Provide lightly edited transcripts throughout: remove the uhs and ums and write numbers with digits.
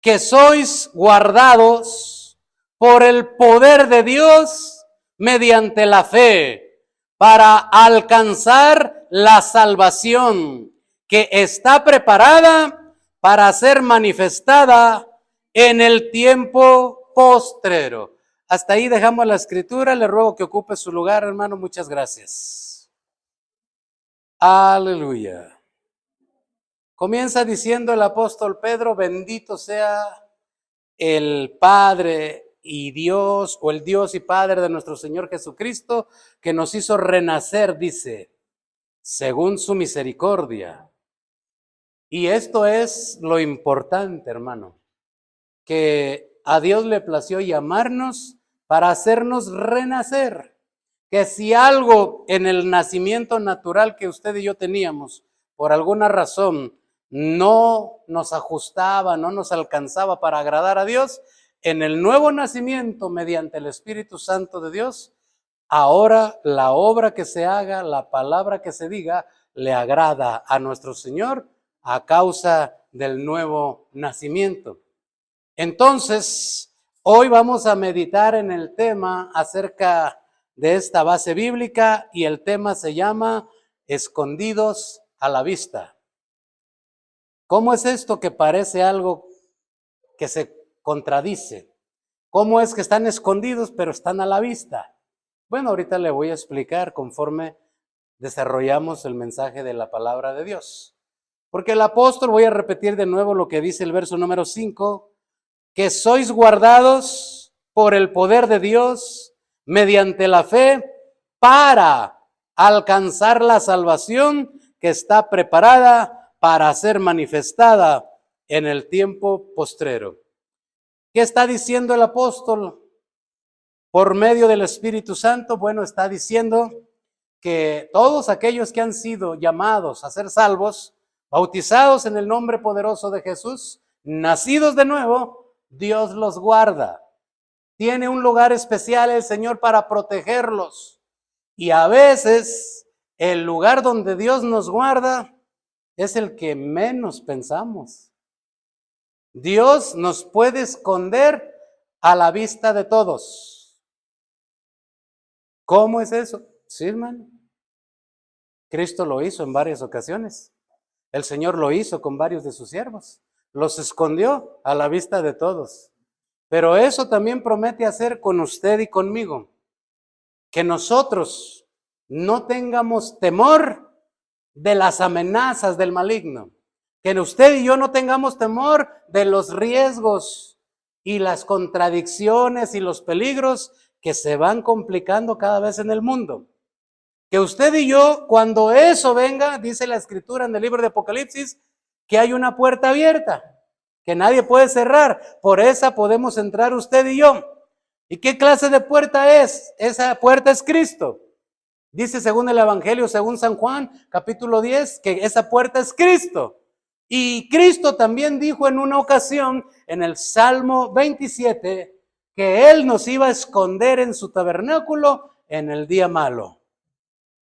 que sois guardados por el poder de Dios mediante la fe para alcanzar la salvación que está preparada para ser manifestada en el tiempo postrero. Hasta ahí dejamos la escritura. Le ruego que ocupe su lugar, hermano. Muchas gracias. Aleluya. Comienza diciendo el apóstol Pedro: bendito sea el Padre y Dios, o el Dios y Padre de nuestro Señor Jesucristo, que nos hizo renacer, dice, según su misericordia. Y esto es lo importante, hermano, que a Dios le plació llamarnos para hacernos renacer. Que si algo en el nacimiento natural que usted y yo teníamos, por alguna razón, no nos ajustaba, no nos alcanzaba para agradar a Dios, en el nuevo nacimiento, mediante el Espíritu Santo de Dios, ahora la obra que se haga, la palabra que se diga, le agrada a nuestro Señor a causa del nuevo nacimiento. Entonces, hoy vamos a meditar en el tema acerca de esta base bíblica, y el tema se llama escondidos a la vista. ¿Cómo es esto que parece algo que se contradice? ¿Cómo es que están escondidos pero están a la vista? Bueno, ahorita le voy a explicar conforme desarrollamos el mensaje de la palabra de Dios. Porque el apóstol, voy a repetir de nuevo lo que dice el verso número 5, que sois guardados por el poder de Dios mediante la fe para alcanzar la salvación que está preparada para ser manifestada en el tiempo postrero. ¿Qué está diciendo el apóstol por medio del Espíritu Santo? Bueno, está diciendo que todos aquellos que han sido llamados a ser salvos, bautizados en el nombre poderoso de Jesús, nacidos de nuevo, Dios los guarda. Tiene un lugar especial el Señor para protegerlos. Y a veces el lugar donde Dios nos guarda es el que menos pensamos. Dios nos puede esconder a la vista de todos. ¿Cómo es eso? Sí, hermano. Cristo lo hizo en varias ocasiones. El Señor lo hizo con varios de sus siervos. Los escondió a la vista de todos. Pero eso también promete hacer con usted y conmigo. Que nosotros no tengamos temor de las amenazas del maligno. Que usted y yo no tengamos temor de los riesgos y las contradicciones y los peligros que se van complicando cada vez en el mundo. Que usted y yo, cuando eso venga, dice la Escritura en el libro de Apocalipsis, que hay una puerta abierta, que nadie puede cerrar. Por esa podemos entrar usted y yo. ¿Y qué clase de puerta es? Esa puerta es Cristo. Dice según el Evangelio, según San Juan, capítulo 10, que esa puerta es Cristo. Y Cristo también dijo en una ocasión, en el Salmo 27, que Él nos iba a esconder en su tabernáculo en el día malo.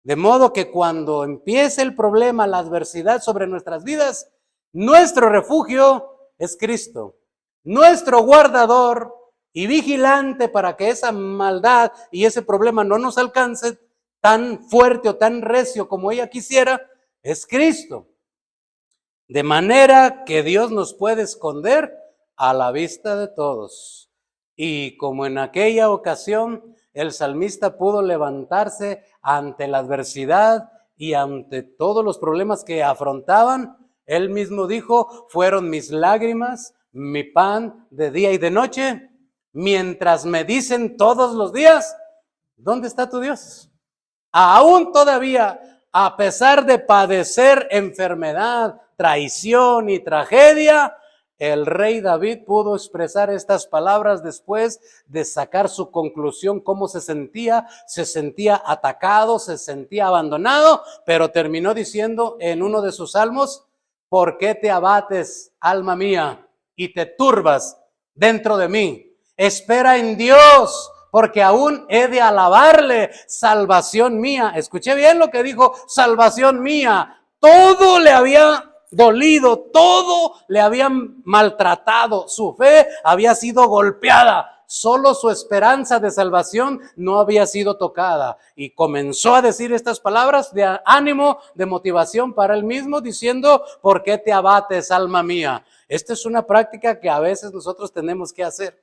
De modo que cuando empiece el problema, la adversidad sobre nuestras vidas, nuestro refugio es Cristo, nuestro guardador y vigilante para que esa maldad y ese problema no nos alcance tan fuerte o tan recio como ella quisiera, es Cristo. De manera que Dios nos puede esconder a la vista de todos. Y como en aquella ocasión el salmista pudo levantarse ante la adversidad y ante todos los problemas que afrontaban, él mismo dijo, fueron mis lágrimas, mi pan de día y de noche, mientras me dicen todos los días, ¿dónde está tu Dios? Aún todavía, a pesar de padecer enfermedad, traición y tragedia, el rey David pudo expresar estas palabras después de sacar su conclusión, cómo se sentía atacado, se sentía abandonado, pero terminó diciendo en uno de sus salmos, ¿por qué te abates, alma mía, y te turbas dentro de mí? Espera en Dios, porque aún he de alabarle, salvación mía. Escuché bien lo que dijo, salvación mía. Todo le había dolido, todo le habían maltratado, su fe había sido golpeada, solo su esperanza de salvación no había sido tocada. Y comenzó a decir estas palabras de ánimo, de motivación para él mismo, diciendo: ¿por qué te abates, alma mía? Esta es una práctica que a veces nosotros tenemos que hacer.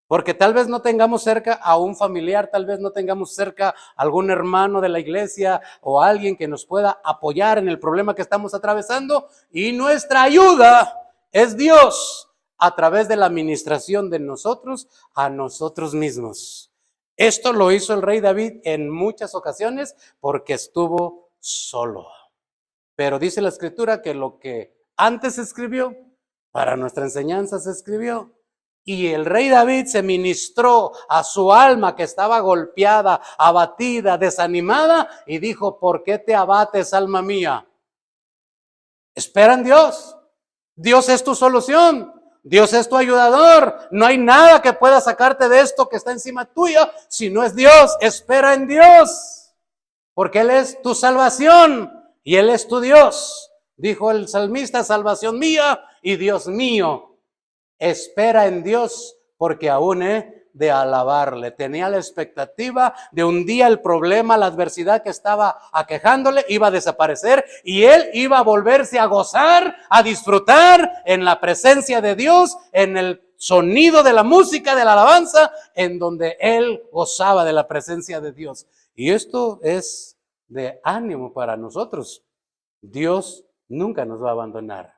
Porque tal vez no tengamos cerca a un familiar, tal vez no tengamos cerca a algún hermano de la iglesia o alguien que nos pueda apoyar en el problema que estamos atravesando, y nuestra ayuda es Dios a través de la administración de nosotros a nosotros mismos. Esto lo hizo el rey David en muchas ocasiones porque estuvo solo. Pero dice la escritura que lo que antes se escribió, para nuestra enseñanza se escribió. Y el rey David se ministró a su alma que estaba golpeada, abatida, desanimada, y dijo: ¿por qué te abates, alma mía? Espera en Dios. Dios es tu solución. Dios es tu ayudador. No hay nada que pueda sacarte de esto que está encima tuya si no es Dios. Espera en Dios, porque Él es tu salvación y Él es tu Dios. Dijo el salmista: salvación mía y Dios mío. Espera en Dios, porque aún he de alabarle. Tenía la expectativa de un día el problema, la adversidad que estaba aquejándole iba a desaparecer y él iba a volverse a gozar, a disfrutar en la presencia de Dios, en el sonido de la música, de la alabanza, en donde él gozaba de la presencia de Dios. Y esto es de ánimo para nosotros. Dios nunca nos va a abandonar.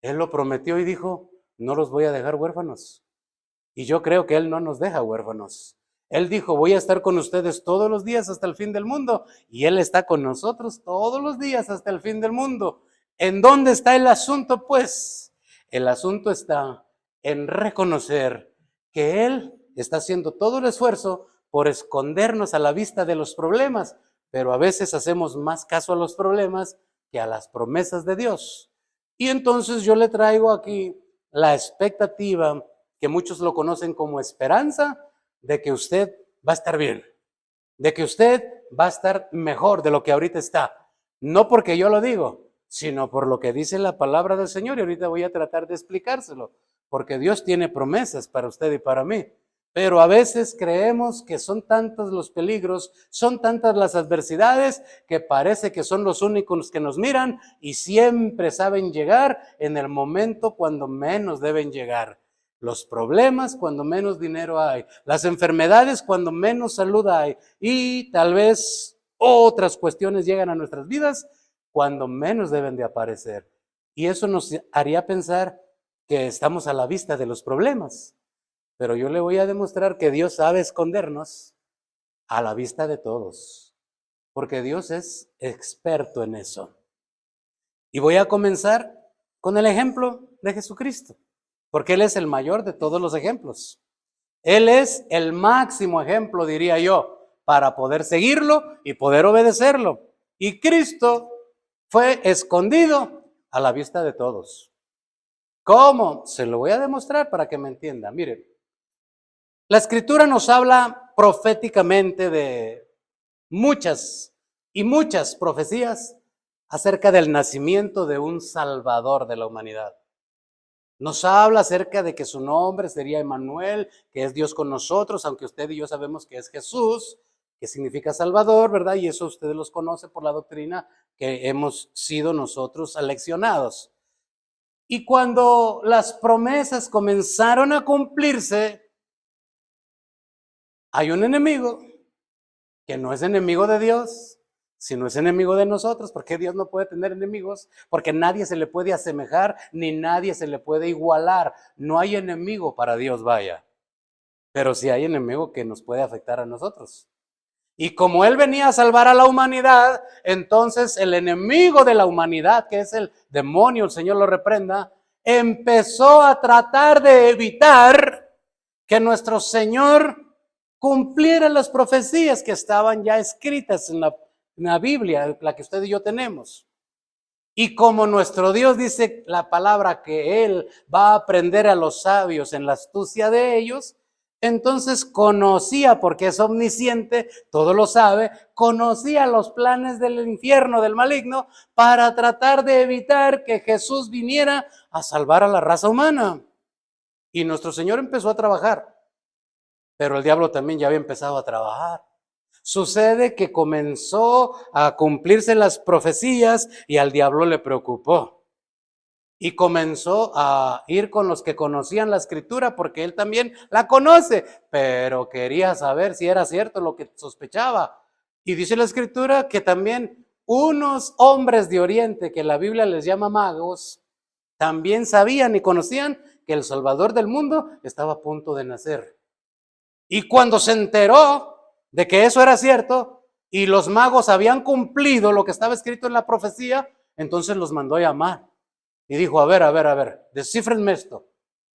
Él lo prometió y dijo: no los voy a dejar huérfanos. Y yo creo que Él no nos deja huérfanos. Él dijo: voy a estar con ustedes todos los días hasta el fin del mundo. Y Él está con nosotros todos los días hasta el fin del mundo. ¿En dónde está el asunto, pues? El asunto está en reconocer que Él está haciendo todo el esfuerzo por escondernos a la vista de los problemas, pero a veces hacemos más caso a los problemas que a las promesas de Dios. Y entonces yo le traigo aquí la expectativa, que muchos lo conocen como esperanza, de que usted va a estar bien, de que usted va a estar mejor de lo que ahorita está. No porque yo lo digo, sino por lo que dice la palabra del Señor, y ahorita voy a tratar de explicárselo, porque Dios tiene promesas para usted y para mí. Pero a veces creemos que son tantos los peligros, son tantas las adversidades, que parece que son los únicos que nos miran y siempre saben llegar en el momento cuando menos deben llegar. Los problemas cuando menos dinero hay, las enfermedades cuando menos salud hay, y tal vez otras cuestiones llegan a nuestras vidas cuando menos deben de aparecer. Y eso nos haría pensar que estamos a la vista de los problemas. Pero yo le voy a demostrar que Dios sabe escondernos a la vista de todos, porque Dios es experto en eso. Y voy a comenzar con el ejemplo de Jesucristo, porque Él es el mayor de todos los ejemplos. Él es el máximo ejemplo, diría yo, para poder seguirlo y poder obedecerlo. Y Cristo fue escondido a la vista de todos. ¿Cómo? Se lo voy a demostrar para que me entienda. Miren, la Escritura nos habla proféticamente de muchas y muchas profecías acerca del nacimiento de un Salvador de la humanidad. Nos habla acerca de que su nombre sería Emmanuel, que es Dios con nosotros, aunque usted y yo sabemos que es Jesús, que significa Salvador, ¿verdad? Y eso ustedes los conocen por la doctrina que hemos sido nosotros aleccionados. Y cuando las promesas comenzaron a cumplirse, hay un enemigo que no es enemigo de Dios, sino es enemigo de nosotros. Porque Dios no puede tener enemigos, porque nadie se le puede asemejar, ni nadie se le puede igualar. No hay enemigo para Dios, vaya. Pero sí hay enemigo que nos puede afectar a nosotros. Y como Él venía a salvar a la humanidad, entonces el enemigo de la humanidad, que es el demonio, el Señor lo reprenda, empezó a tratar de evitar que nuestro Señor cumpliera las profecías que estaban ya escritas en la Biblia, la que usted y yo tenemos. Y como nuestro Dios dice la palabra que Él va a aprender a los sabios en la astucia de ellos, Entonces conocía, porque es omnisciente, todo lo sabe, conocía los planes del infierno, del maligno, para tratar de evitar que Jesús viniera a salvar a la raza humana. Y nuestro Señor empezó a trabajar, pero el diablo también ya había empezado a trabajar. Sucede que comenzó a cumplirse las profecías y al diablo le preocupó. Y comenzó a ir con los que conocían la escritura, porque él también la conoce, pero quería saber si era cierto lo que sospechaba. Y dice la escritura que también unos hombres de Oriente, que la Biblia les llama magos, también sabían y conocían que el Salvador del mundo estaba a punto de nacer. Y cuando se enteró de que eso era cierto y los magos habían cumplido lo que estaba escrito en la profecía, entonces los mandó a llamar. Y dijo, a ver, descífrenme esto.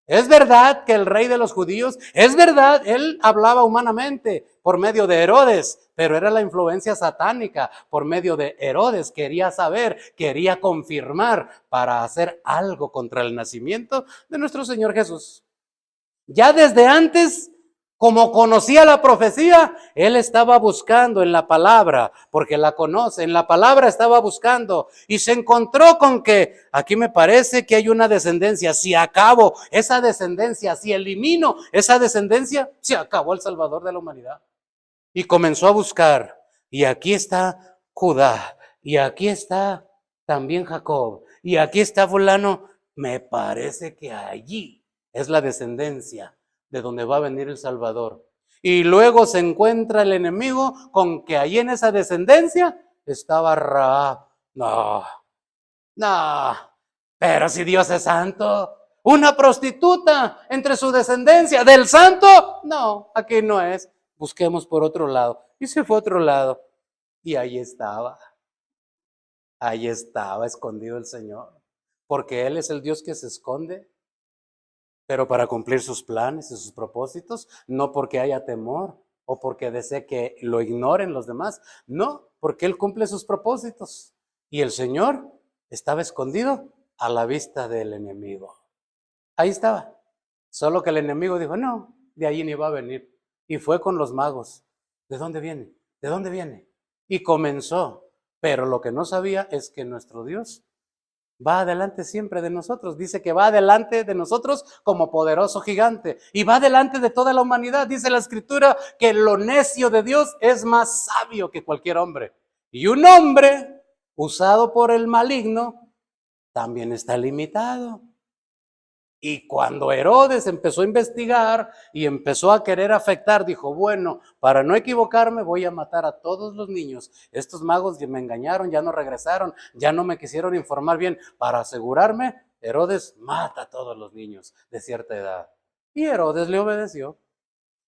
Es verdad que el rey de los judíos, es verdad, él hablaba humanamente por medio de Herodes, pero era la influencia satánica por medio de Herodes. Quería saber, quería confirmar para hacer algo contra el nacimiento de nuestro Señor Jesús. Ya desde antes, como conocía la profecía, él estaba buscando en la palabra, porque la conoce, en la palabra estaba buscando y se encontró con que aquí me parece que hay una descendencia. Si acabo esa descendencia, si elimino esa descendencia, se acabó el Salvador de la humanidad. Y comenzó a buscar, y aquí está Judá, y aquí está también Jacob, y aquí está fulano. Me parece que allí es la descendencia de donde va a venir el Salvador. Y luego se encuentra el enemigo con que allí en esa descendencia estaba Rahab. No, pero si Dios es santo, una prostituta entre su descendencia, ¿del santo? No, aquí no es. Busquemos por otro lado. Y se fue a otro lado. Y ahí estaba escondido el Señor. Porque Él es el Dios que se esconde, pero para cumplir sus planes y sus propósitos, no porque haya temor o porque desee que lo ignoren los demás, no, porque Él cumple sus propósitos. Y el Señor estaba escondido a la vista del enemigo. Ahí estaba. Solo que el enemigo dijo, no, de allí ni va a venir. Y fue con los magos. ¿De dónde viene? ¿De dónde viene? Y comenzó. Pero lo que no sabía es que nuestro Dios va adelante siempre de nosotros. Dice que va adelante de nosotros como poderoso gigante. Y va adelante de toda la humanidad. Dice la escritura que lo necio de Dios es más sabio que cualquier hombre. Y un hombre usado por el maligno también está limitado. Y cuando Herodes empezó a investigar y empezó a querer afectar, dijo, bueno, para no equivocarme voy a matar a todos los niños. Estos magos me engañaron, ya no regresaron, ya no me quisieron informar bien. Para asegurarme, Herodes mata a todos los niños de cierta edad. Y Herodes le obedeció.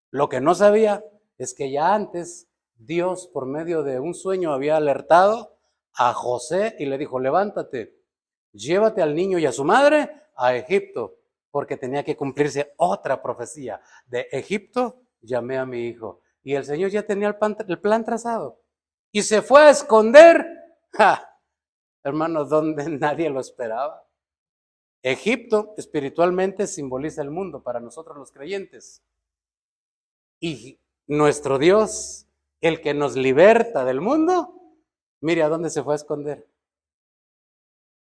Lo que no sabía es que ya antes Dios, por medio de un sueño, había alertado a José y le dijo, levántate, llévate al niño y a su madre a Egipto, porque tenía que cumplirse otra profecía. De Egipto llamé a mi hijo. Y el Señor ya tenía el plan trazado. Y se fue a esconder, hermanos, donde nadie lo esperaba. Egipto espiritualmente simboliza el mundo para nosotros los creyentes. Y nuestro Dios, el que nos liberta del mundo, mire a dónde se fue a esconder.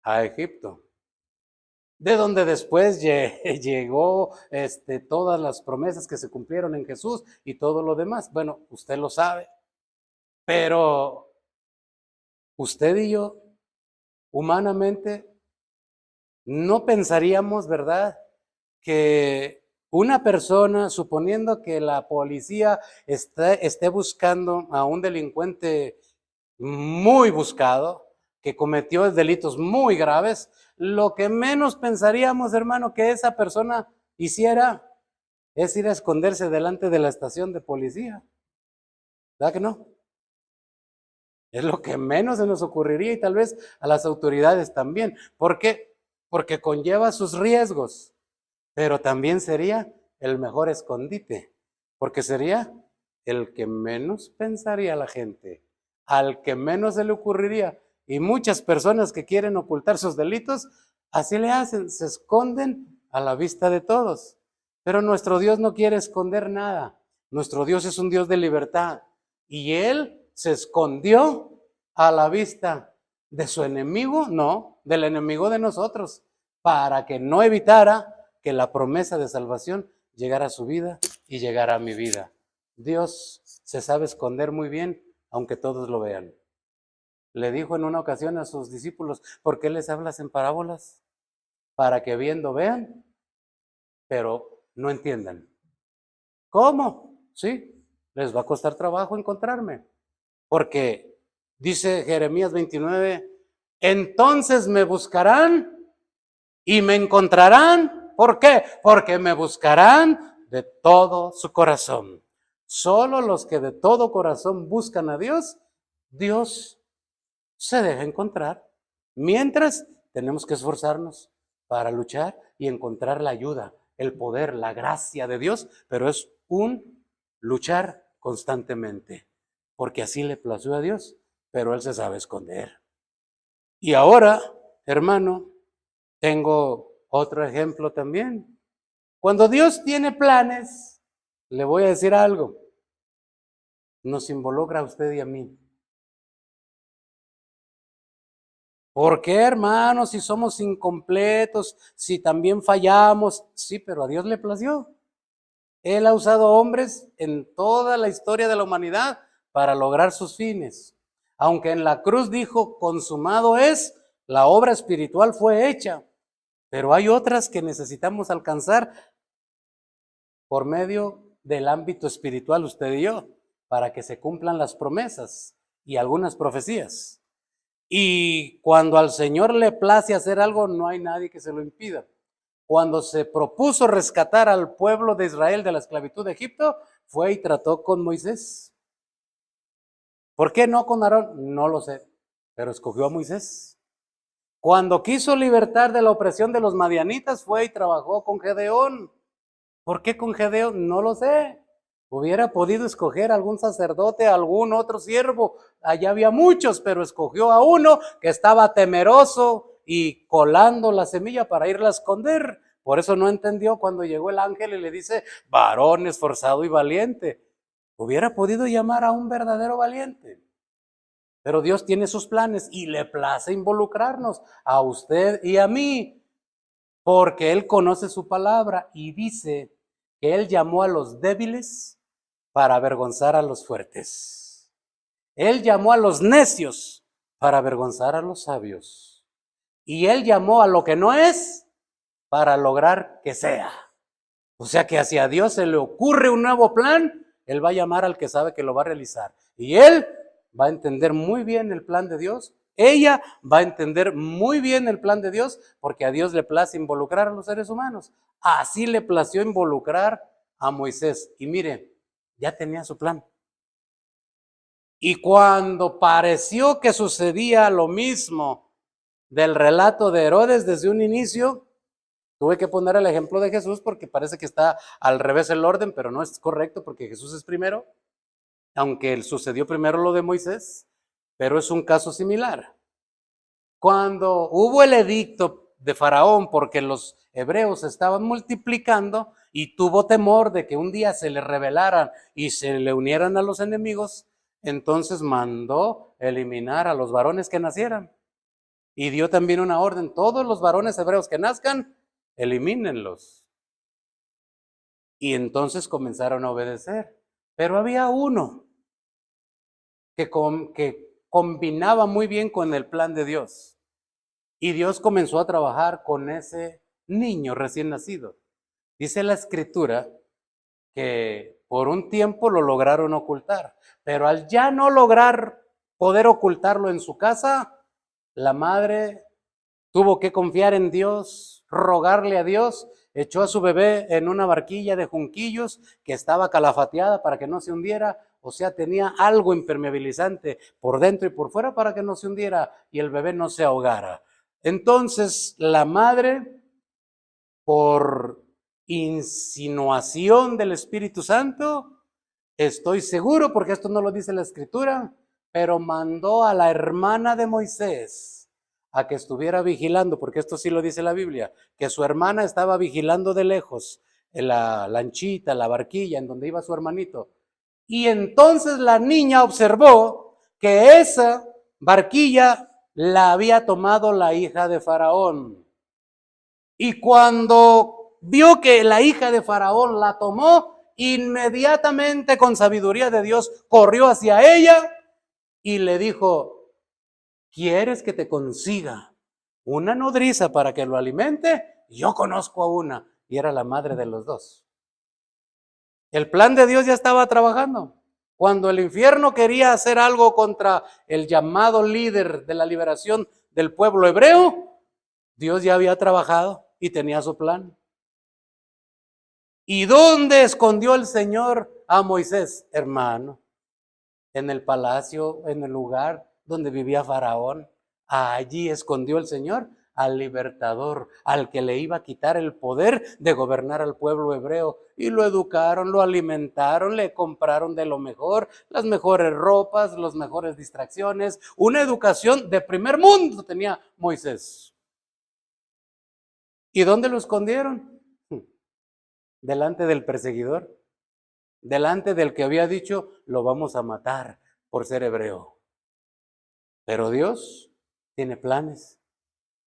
A Egipto. De donde después llegó todas las promesas que se cumplieron en Jesús y todo lo demás. Bueno, usted lo sabe, pero usted y yo, humanamente, no pensaríamos, ¿verdad?, que una persona, suponiendo que la policía esté buscando a un delincuente muy buscado, que cometió delitos muy graves, lo que menos pensaríamos, hermano, que esa persona hiciera es ir a esconderse delante de la estación de policía. ¿Verdad que no? Es lo que menos se nos ocurriría y tal vez a las autoridades también. ¿Por qué? Porque conlleva sus riesgos, pero también sería el mejor escondite, porque sería el que menos pensaría la gente, al que menos se le ocurriría. Y muchas personas que quieren ocultar sus delitos, así le hacen, se esconden a la vista de todos. Pero nuestro Dios no quiere esconder nada. Nuestro Dios es un Dios de libertad. Y Él se escondió a la vista de su enemigo, no, del enemigo de nosotros, para que no evitara que la promesa de salvación llegara a su vida y llegara a mi vida. Dios se sabe esconder muy bien, aunque todos lo vean. Le dijo en una ocasión a sus discípulos, ¿por qué les hablas en parábolas? Para que viendo vean, pero no entiendan. ¿Cómo? Sí, les va a costar trabajo encontrarme. Porque dice Jeremías 29, entonces me buscarán y me encontrarán. ¿Por qué? Porque me buscarán de todo su corazón. Solo los que de todo corazón buscan a Dios, Dios se deja encontrar. Mientras tenemos que esforzarnos para luchar y encontrar la ayuda, el poder, la gracia de Dios, pero es un luchar constantemente, porque así le plació a Dios, pero Él se sabe esconder. Y ahora, hermano, tengo otro ejemplo también. Cuando Dios tiene planes, le voy a decir algo, nos involucra a usted y a mí. ¿Por qué, hermanos, si somos incompletos, si también fallamos? Sí, pero a Dios le plació. Él ha usado hombres en toda la historia de la humanidad para lograr sus fines. Aunque en la cruz dijo, consumado es, la obra espiritual fue hecha. Pero hay otras que necesitamos alcanzar por medio del ámbito espiritual, usted y yo, para que se cumplan las promesas y algunas profecías. Y cuando al Señor le place hacer algo, no hay nadie que se lo impida. Cuando se propuso rescatar al pueblo de Israel de la esclavitud de Egipto, fue y trató con Moisés. ¿Por qué no con Aarón? No lo sé, pero escogió a Moisés. Cuando quiso libertar de la opresión de los madianitas, fue y trabajó con Gedeón. ¿Por qué con Gedeón? No lo sé. Hubiera podido escoger algún sacerdote, algún otro siervo. Allá había muchos, pero escogió a uno que estaba temeroso y colando la semilla para irla a esconder. Por eso no entendió cuando llegó el ángel y le dice, varón esforzado y valiente. Hubiera podido llamar a un verdadero valiente. Pero Dios tiene sus planes y le place involucrarnos a usted y a mí, porque Él conoce su palabra y dice que Él llamó a los débiles para avergonzar a los fuertes. Él llamó a los necios para avergonzar a los sabios. Y Él llamó a lo que no es para lograr que sea. O sea que hacia Dios se le ocurre un nuevo plan, Él va a llamar al que sabe que lo va a realizar. Y Él va a entender muy bien el plan de Dios. Ella va a entender muy bien el plan de Dios, porque a Dios le place involucrar a los seres humanos. Así le plació involucrar a Moisés. Y mire, ya tenía su plan. Y cuando pareció que sucedía lo mismo del relato de Herodes desde un inicio, tuve que poner el ejemplo de Jesús porque parece que está al revés el orden, pero no es correcto porque Jesús es primero, aunque sucedió primero lo de Moisés, pero es un caso similar. Cuando hubo el edicto de Faraón porque los hebreos estaban multiplicando y tuvo temor de que un día se le rebelaran y se le unieran a los enemigos, entonces mandó eliminar a los varones que nacieran. Y dio también una orden, todos los varones hebreos que nazcan, elimínenlos. Y entonces comenzaron a obedecer. Pero había uno que combinaba muy bien con el plan de Dios. Y Dios comenzó a trabajar con ese niño recién nacido. Dice la escritura que por un tiempo lo lograron ocultar, pero al ya no lograr poder ocultarlo en su casa, la madre tuvo que confiar en Dios, rogarle a Dios, echó a su bebé en una barquilla de junquillos que estaba calafateada para que no se hundiera, o sea, tenía algo impermeabilizante por dentro y por fuera para que no se hundiera y el bebé no se ahogara. Entonces la madre, por insinuación del Espíritu Santo, estoy seguro, porque esto no lo dice la Escritura, pero mandó a la hermana de Moisés a que estuviera vigilando, porque esto sí lo dice la Biblia, que su hermana estaba vigilando de lejos, la lanchita, la barquilla en donde iba su hermanito. Y entonces la niña observó que esa barquilla la había tomado la hija de Faraón. Y cuando vio que la hija de Faraón la tomó, inmediatamente con sabiduría de Dios corrió hacia ella y le dijo: ¿quieres que te consiga una nodriza para que lo alimente? Yo conozco a una. Y era la madre de los dos. El plan de Dios ya estaba trabajando. Cuando el infierno quería hacer algo contra el llamado líder de la liberación del pueblo hebreo, Dios ya había trabajado y tenía su plan. ¿Y dónde escondió el Señor a Moisés, hermano? En el palacio, en el lugar donde vivía Faraón. Allí escondió el Señor al libertador, al que le iba a quitar el poder de gobernar al pueblo hebreo. Y lo educaron, lo alimentaron, le compraron de lo mejor, las mejores ropas, las mejores distracciones. Una educación de primer mundo tenía Moisés. ¿Y dónde lo escondieron? Delante del perseguidor, delante del que había dicho: lo vamos a matar por ser hebreo. Pero Dios tiene planes.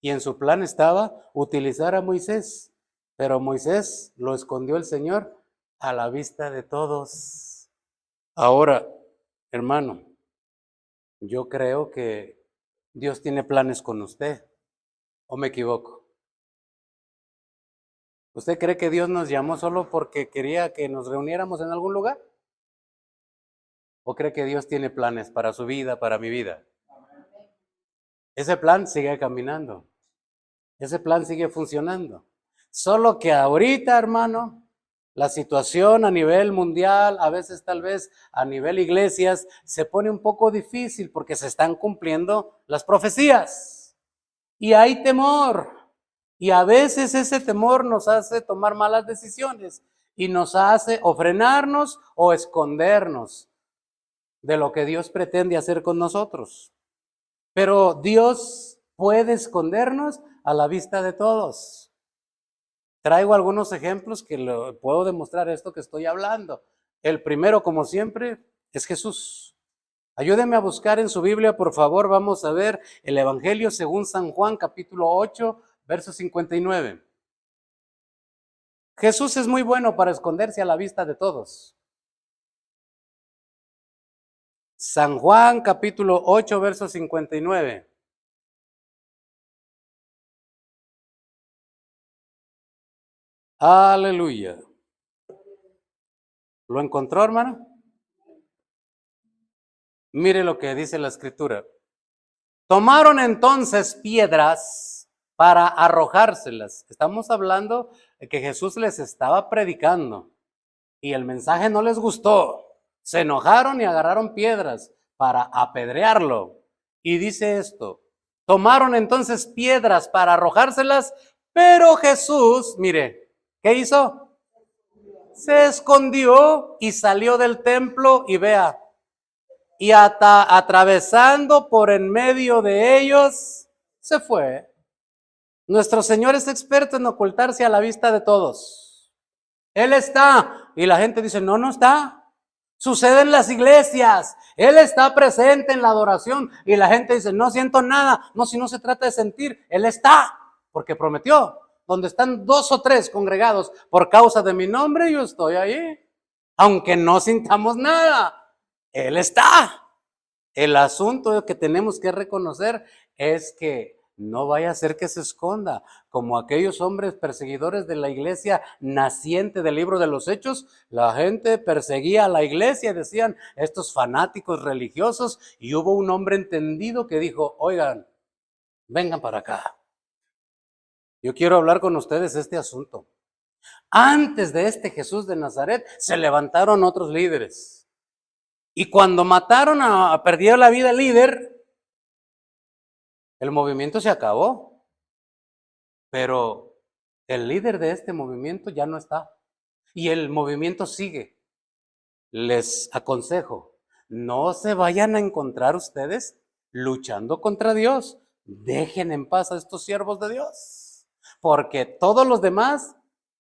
Y en su plan estaba utilizar a Moisés. Pero Moisés lo escondió el Señor a la vista de todos. Ahora, hermano, yo creo que Dios tiene planes con usted. ¿O me equivoco? ¿Usted cree que Dios nos llamó solo porque quería que nos reuniéramos en algún lugar? ¿O cree que Dios tiene planes para su vida, para mi vida? Ese plan sigue caminando. Ese plan sigue funcionando. Solo que ahorita, hermano, la situación a nivel mundial, a veces tal vez a nivel iglesias, se pone un poco difícil porque se están cumpliendo las profecías. Y hay temor. Y a veces ese temor nos hace tomar malas decisiones y nos hace o frenarnos o escondernos de lo que Dios pretende hacer con nosotros. Pero Dios puede escondernos a la vista de todos. Traigo algunos ejemplos que lo puedo demostrar esto que estoy hablando. El primero, como siempre, es Jesús. Ayúdeme a buscar en su Biblia, por favor. Vamos a ver el Evangelio según San Juan, capítulo 8, verso 59. Jesús es muy bueno para esconderse a la vista de todos. San Juan, capítulo 8, verso 59. Aleluya. ¿Lo encontró, hermano? Mire lo que dice la escritura. Tomaron entonces piedras para arrojárselas. Estamos hablando de que Jesús les estaba predicando y el mensaje no les gustó. Se enojaron y agarraron piedras para apedrearlo. Y dice esto: tomaron entonces piedras para arrojárselas, pero Jesús, mire, ¿qué hizo? Se escondió y salió del templo y vea, y hasta atravesando por en medio de ellos, se fue. Nuestro Señor es experto en ocultarse a la vista de todos. Él está, y la gente dice: no, no está. Sucede en las iglesias. Él está presente en la adoración, y la gente dice: no siento nada. No, si no se trata de sentir, Él está, porque prometió: donde están 2 o 3 congregados por causa de mi nombre, yo estoy ahí. Aunque no sintamos nada, Él está. El asunto que tenemos que reconocer es que no vaya a ser que se esconda, como aquellos hombres perseguidores de la iglesia naciente del libro de los Hechos. La gente perseguía a la iglesia y decían: estos fanáticos religiosos, y hubo un hombre entendido que dijo: oigan, vengan para acá. Yo quiero hablar con ustedes este asunto. Antes de este Jesús de Nazaret se levantaron otros líderes. Y cuando mataron perdió la vida el líder, el movimiento se acabó. Pero el líder de este movimiento ya no está. Y el movimiento sigue. Les aconsejo, no se vayan a encontrar ustedes luchando contra Dios. Dejen en paz a estos siervos de Dios. Porque todos los demás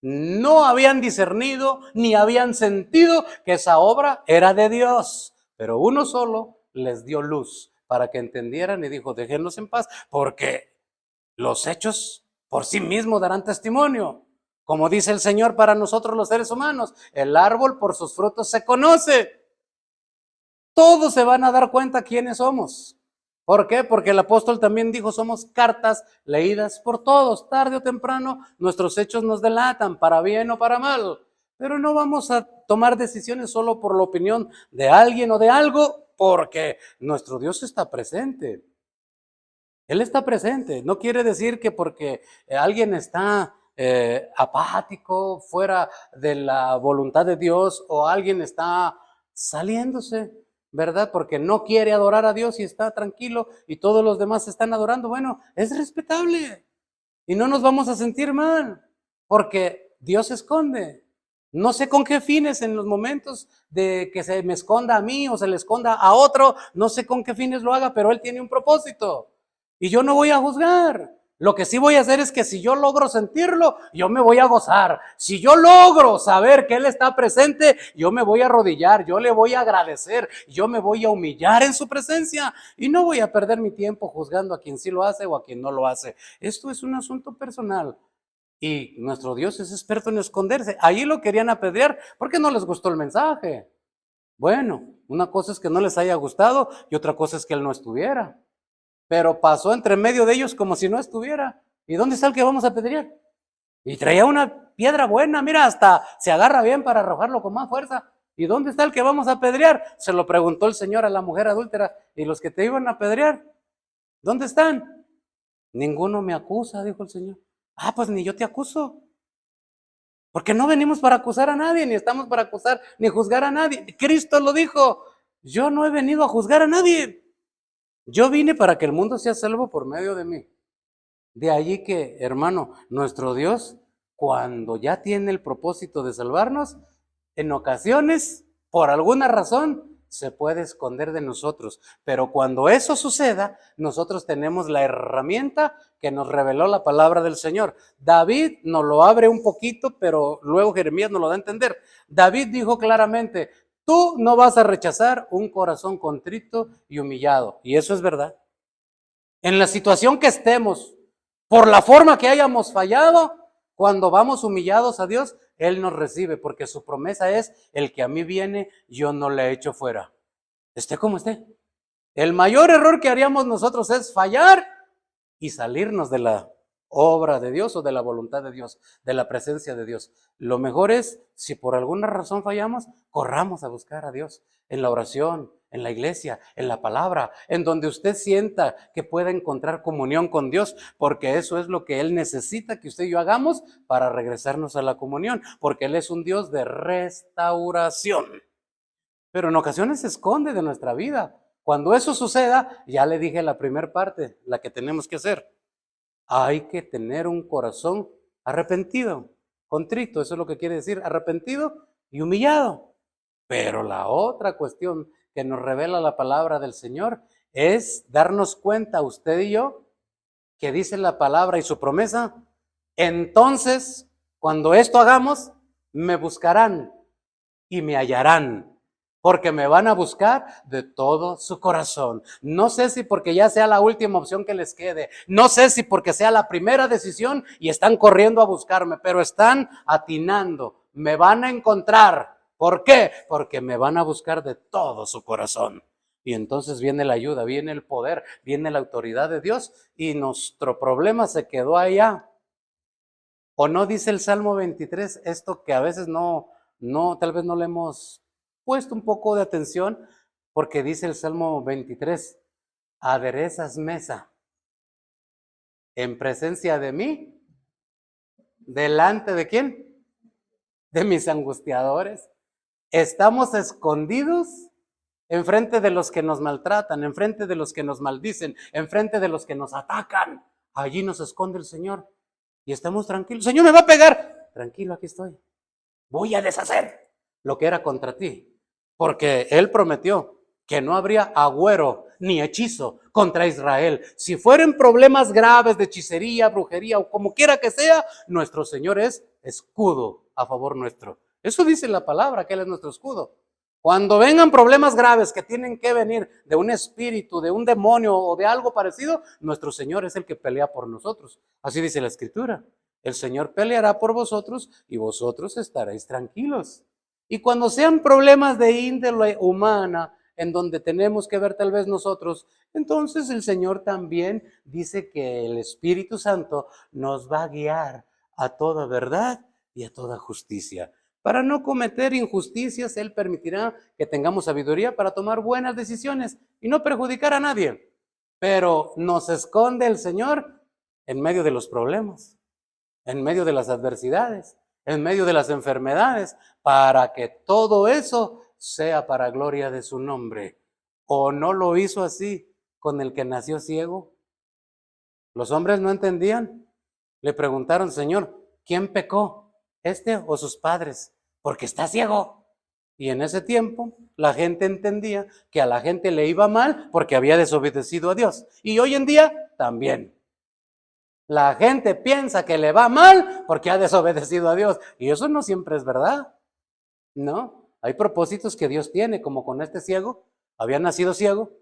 No habían discernido ni habían sentido que esa obra era de Dios. Pero uno solo les dio luz para que entendieran y dijo, déjenlos en paz, porque los hechos por sí mismos darán testimonio. Como dice el Señor para nosotros los seres humanos, el árbol por sus frutos se conoce. Todos se van a dar cuenta quiénes somos. ¿Por qué? Porque el apóstol también dijo, somos cartas leídas por todos. Tarde o temprano nuestros hechos nos delatan, para bien o para mal. Pero no vamos a tomar decisiones solo por la opinión de alguien o de algo, porque nuestro Dios está presente. Él está presente. No quiere decir que porque alguien está apático, fuera de la voluntad de Dios, o alguien está saliéndose, ¿verdad? Porque no quiere adorar a Dios y está tranquilo y todos los demás están adorando. Bueno, es respetable y no nos vamos a sentir mal porque Dios se esconde. No sé con qué fines en los momentos de que se me esconda a mí o se le esconda a otro, no sé con qué fines lo haga, pero Él tiene un propósito y yo no voy a juzgar. Lo que sí voy a hacer es que si yo logro sentirlo, yo me voy a gozar. Si yo logro saber que Él está presente, yo me voy a arrodillar, yo le voy a agradecer, yo me voy a humillar en su presencia y no voy a perder mi tiempo juzgando a quien sí lo hace o a quien no lo hace. Esto es un asunto personal y nuestro Dios es experto en esconderse. Ahí lo querían apedrear porque no les gustó el mensaje. Bueno, una cosa es que no les haya gustado y otra cosa es que Él no estuviera. Pero pasó entre medio de ellos como si no estuviera. ¿Y dónde está el que vamos a apedrear? Y traía una piedra buena, mira, hasta se agarra bien para arrojarlo con más fuerza. ¿Y dónde está el que vamos a apedrear? Se lo preguntó el Señor a la mujer adúltera. ¿Y los que te iban a apedrear? ¿Dónde están? Ninguno me acusa, dijo el Señor. Ah, pues ni yo te acuso. Porque no venimos para acusar a nadie, ni estamos para acusar, ni juzgar a nadie. Cristo lo dijo. Yo no he venido a juzgar a nadie. Yo vine para que el mundo sea salvo por medio de mí. De allí que, hermano, nuestro Dios, cuando ya tiene el propósito de salvarnos, en ocasiones, por alguna razón, se puede esconder de nosotros. Pero cuando eso suceda, nosotros tenemos la herramienta que nos reveló la palabra del Señor. David nos lo abre un poquito, pero luego Jeremías nos lo da a entender. David dijo claramente, tú no vas a rechazar un corazón contrito y humillado. Y eso es verdad. En la situación que estemos, por la forma que hayamos fallado, cuando vamos humillados a Dios, Él nos recibe, porque su promesa es, el que a mí viene, yo no le echo fuera. Esté como esté. El mayor error que haríamos nosotros es fallar y salirnos de la obra de Dios o de la voluntad de Dios, de la presencia de Dios. Lo mejor es, si por alguna razón fallamos, corramos a buscar a Dios en la oración, en la iglesia, en la palabra, en donde usted sienta que pueda encontrar comunión con Dios, porque eso es lo que Él necesita que usted y yo hagamos para regresarnos a la comunión, porque Él es un Dios de restauración. Pero en ocasiones se esconde de nuestra vida. Cuando eso suceda, ya le dije la primera parte, la que tenemos que hacer. Hay que tener un corazón arrepentido, contrito, eso es lo que quiere decir, arrepentido y humillado. Pero la otra cuestión que nos revela la palabra del Señor es darnos cuenta, usted y yo, que dice la palabra y su promesa, entonces, cuando esto hagamos, me buscarán y me hallarán, porque me van a buscar de todo su corazón. No sé si porque ya sea la última opción que les quede, no sé si porque sea la primera decisión y están corriendo a buscarme, pero están atinando, me van a encontrar. ¿Por qué? Porque me van a buscar de todo su corazón. Y entonces viene la ayuda, viene el poder, viene la autoridad de Dios y nuestro problema se quedó allá. ¿O no dice el Salmo 23 esto que a veces tal vez no le hemos puesto un poco de atención, porque dice el Salmo 23, aderezas mesa en presencia de mí, delante de quién? De mis angustiadores. Estamos escondidos enfrente de los que nos maltratan, enfrente de los que nos maldicen, enfrente de los que nos atacan. Allí nos esconde el Señor y estamos tranquilos. Señor, me va a pegar. Tranquilo, aquí estoy. Voy a deshacer lo que era contra ti. Porque Él prometió que no habría agüero ni hechizo contra Israel. Si fueren problemas graves de hechicería, brujería o como quiera que sea, nuestro Señor es escudo a favor nuestro. Eso dice la palabra, que Él es nuestro escudo. Cuando vengan problemas graves que tienen que venir de un espíritu, de un demonio o de algo parecido, nuestro Señor es el que pelea por nosotros. Así dice la Escritura. El Señor peleará por vosotros y vosotros estaréis tranquilos. Y cuando sean problemas de índole humana, en donde tenemos que ver tal vez nosotros, entonces el Señor también dice que el Espíritu Santo nos va a guiar a toda verdad y a toda justicia. Para no cometer injusticias, Él permitirá que tengamos sabiduría para tomar buenas decisiones y no perjudicar a nadie. Pero nos esconde el Señor en medio de los problemas, en medio de las adversidades, en medio de las enfermedades, para que todo eso sea para gloria de su nombre. ¿O no lo hizo así con el que nació ciego? Los hombres no entendían. Le preguntaron, Señor, ¿quién pecó? ¿Este o sus padres? Porque está ciego. Y en ese tiempo la gente entendía que a la gente le iba mal porque había desobedecido a Dios. Y hoy en día también. La gente piensa que le va mal porque ha desobedecido a Dios. Y eso no siempre es verdad. No, hay propósitos que Dios tiene, como con este ciego. Había nacido ciego.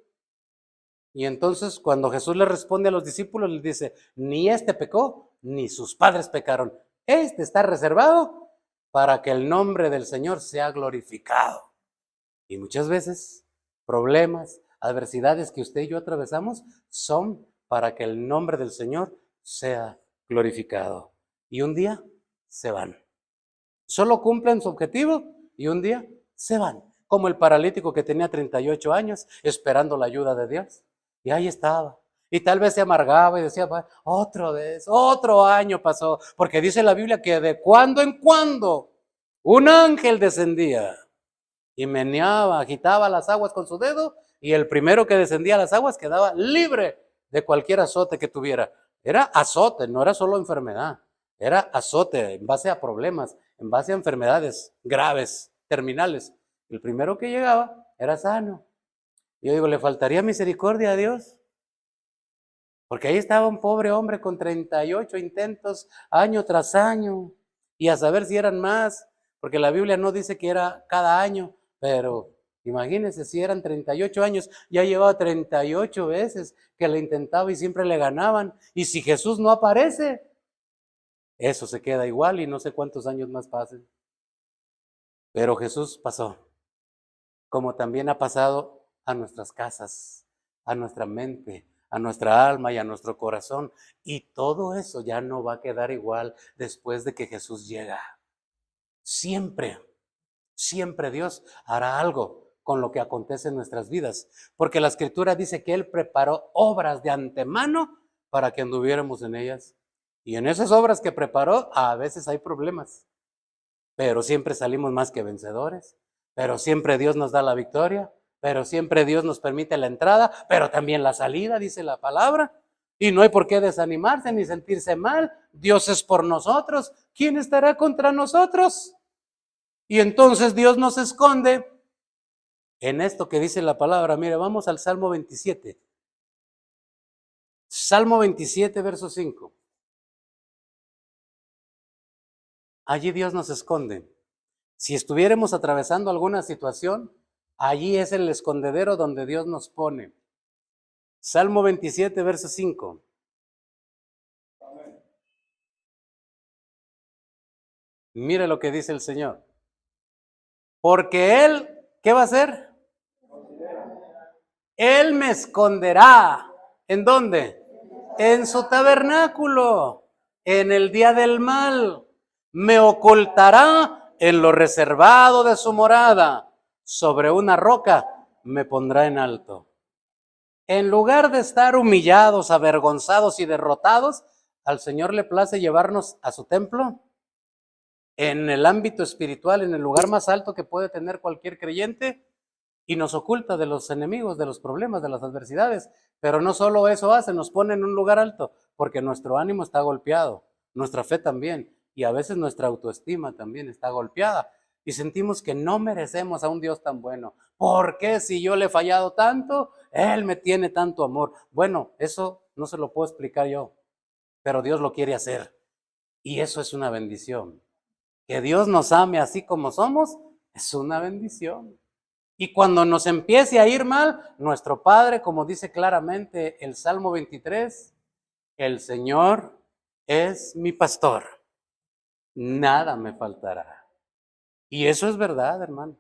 Y entonces cuando Jesús le responde a los discípulos, les dice, ni este pecó, ni sus padres pecaron. Este está reservado para que el nombre del Señor sea glorificado. Y muchas veces problemas, adversidades que usted y yo atravesamos son para que el nombre del Señor sea glorificado. Y un día se van. Solo cumplen su objetivo y un día se van. Como el paralítico que tenía 38 años esperando la ayuda de Dios. Y ahí estaba. Y tal vez se amargaba y decía, otra vez, otro año pasó. Porque dice la Biblia que de cuando en cuando un ángel descendía y meneaba, agitaba las aguas con su dedo, y el primero que descendía a las aguas quedaba libre de cualquier azote que tuviera. Era azote, no era solo enfermedad. Era azote en base a problemas, en base a enfermedades graves, terminales. El primero que llegaba era sano. Yo digo, ¿le faltaría misericordia a Dios? Porque ahí estaba un pobre hombre con 38 intentos año tras año, y a saber si eran más, porque la Biblia no dice que era cada año, pero imagínense si eran 38 años, ya llevaba 38 veces que le intentaba y siempre le ganaban. Y si Jesús no aparece, eso se queda igual y no sé cuántos años más pasen. Pero Jesús pasó, como también ha pasado a nuestras casas, a nuestra mente, a nuestra alma y a nuestro corazón. Y todo eso ya no va a quedar igual después de que Jesús llega. Siempre, siempre Dios hará algo con lo que acontece en nuestras vidas. Porque la Escritura dice que Él preparó obras de antemano para que anduviéramos en ellas. Y en esas obras que preparó, a veces hay problemas. Pero siempre salimos más que vencedores. Pero siempre Dios nos da la victoria. Pero siempre Dios nos permite la entrada, pero también la salida, dice la palabra. Y no hay por qué desanimarse ni sentirse mal. Dios es por nosotros. ¿Quién estará contra nosotros? Y entonces Dios nos esconde en esto que dice la palabra. Mire, vamos al Salmo 27. Salmo 27, verso 5. Allí Dios nos esconde. Si estuviéramos atravesando alguna situación, allí es el escondedero donde Dios nos pone. Salmo 27, verso 5. Mire lo que dice el Señor. Porque Él, ¿qué va a hacer? Él me esconderá. ¿En dónde? En su tabernáculo. En el día del mal. Me ocultará en lo reservado de su morada. Sobre una roca me pondrá en alto. En lugar de estar humillados, avergonzados y derrotados, al Señor le place llevarnos a su templo, en el ámbito espiritual, en el lugar más alto que puede tener cualquier creyente, y nos oculta de los enemigos, de los problemas, de las adversidades. Pero no solo eso hace, nos pone en un lugar alto, porque nuestro ánimo está golpeado, nuestra fe también, y a veces nuestra autoestima también está golpeada. Y sentimos que no merecemos a un Dios tan bueno. ¿Por qué si yo le he fallado tanto? Él me tiene tanto amor. Bueno, eso no se lo puedo explicar yo, pero Dios lo quiere hacer. Y eso es una bendición. Que Dios nos ame así como somos, es una bendición. Y cuando nos empiece a ir mal, nuestro Padre, como dice claramente el Salmo 23, el Señor es mi pastor, nada me faltará. Y eso es verdad, hermano.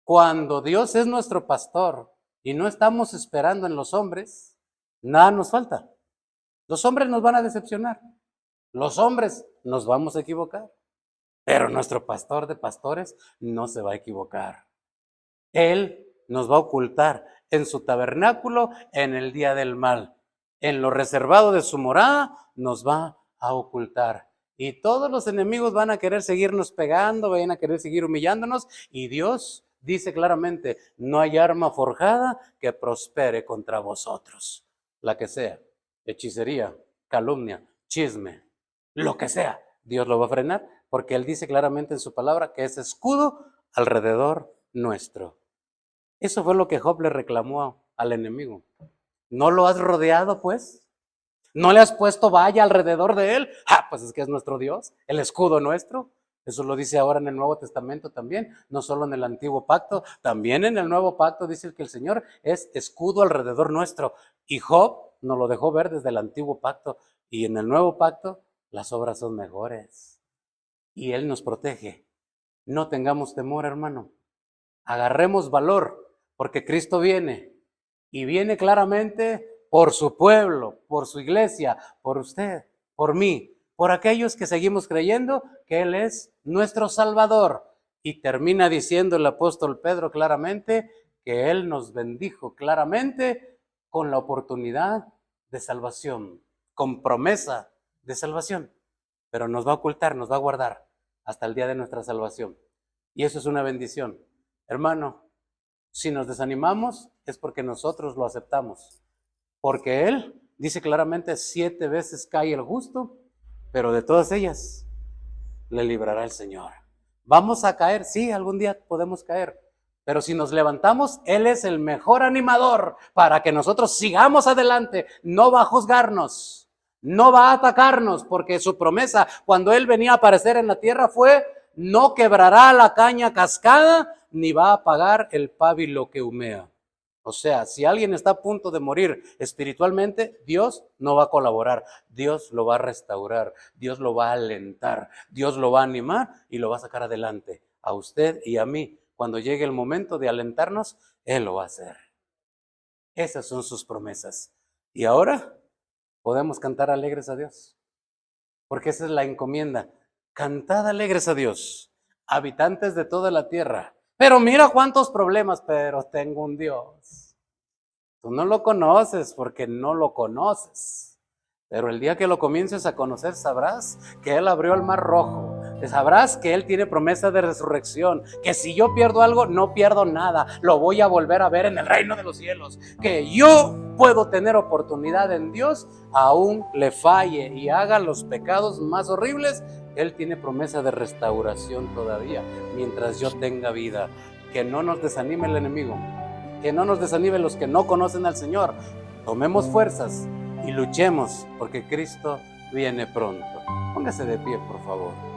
Cuando Dios es nuestro pastor y no estamos esperando en los hombres, nada nos falta. Los hombres nos van a decepcionar, los hombres nos vamos a equivocar, pero nuestro pastor de pastores no se va a equivocar. Él nos va a ocultar en su tabernáculo en el día del mal. En lo reservado de su morada nos va a ocultar. Y todos los enemigos van a querer seguirnos pegando, van a querer seguir humillándonos. Y Dios dice claramente, no hay arma forjada que prospere contra vosotros. La que sea, hechicería, calumnia, chisme, lo que sea, Dios lo va a frenar, porque Él dice claramente en su palabra que es escudo alrededor nuestro. Eso fue lo que Job le reclamó al enemigo. ¿No lo has rodeado, pues? ¿No le has puesto valla alrededor de él? Pues es que es nuestro Dios, el escudo nuestro. Eso lo dice ahora en el Nuevo Testamento también, no solo en el Antiguo Pacto, también en el Nuevo Pacto dice que el Señor es escudo alrededor nuestro. Y Job nos lo dejó ver desde el Antiguo Pacto. Y en el Nuevo Pacto las obras son mejores. Y Él nos protege. No tengamos temor, hermano. Agarremos valor, porque Cristo viene. Y viene claramente por su pueblo, por su iglesia, por usted, por mí, por aquellos que seguimos creyendo que Él es nuestro Salvador. Y termina diciendo el apóstol Pedro claramente que Él nos bendijo claramente con la oportunidad de salvación, con promesa de salvación. Pero nos va a ocultar, nos va a guardar hasta el día de nuestra salvación. Y eso es una bendición. Hermano, si nos desanimamos es porque nosotros lo aceptamos. Porque Él dice claramente 7 veces cae el justo, pero de todas ellas le librará el Señor. ¿Vamos a caer? Sí, algún día podemos caer. Pero si nos levantamos, Él es el mejor animador para que nosotros sigamos adelante. No va a juzgarnos, no va a atacarnos, porque su promesa cuando Él venía a aparecer en la tierra fue: no quebrará la caña cascada, ni va a apagar el pábilo que humea. O sea, si alguien está a punto de morir espiritualmente, Dios no va a colaborar, Dios lo va a restaurar, Dios lo va a alentar, Dios lo va a animar y lo va a sacar adelante. A usted y a mí, cuando llegue el momento de alentarnos, Él lo va a hacer. Esas son sus promesas. Y ahora podemos cantar alegres a Dios, porque esa es la encomienda. Cantad alegres a Dios, habitantes de toda la tierra. Pero mira cuántos problemas, pero tengo un Dios. Tú no lo conoces porque no lo conoces. Pero el día que lo comiences a conocer, sabrás que Él abrió el mar rojo. Sabrás que Él tiene promesa de resurrección. Que si yo pierdo algo, no pierdo nada. Lo voy a volver a ver en el reino de los cielos. Que yo puedo tener oportunidad en Dios, aún le falle y haga los pecados más horribles. Él tiene promesa de restauración todavía, mientras yo tenga vida. Que no nos desanime el enemigo, que no nos desanime los que no conocen al Señor. Tomemos fuerzas y luchemos, porque Cristo viene pronto. Póngase de pie, por favor.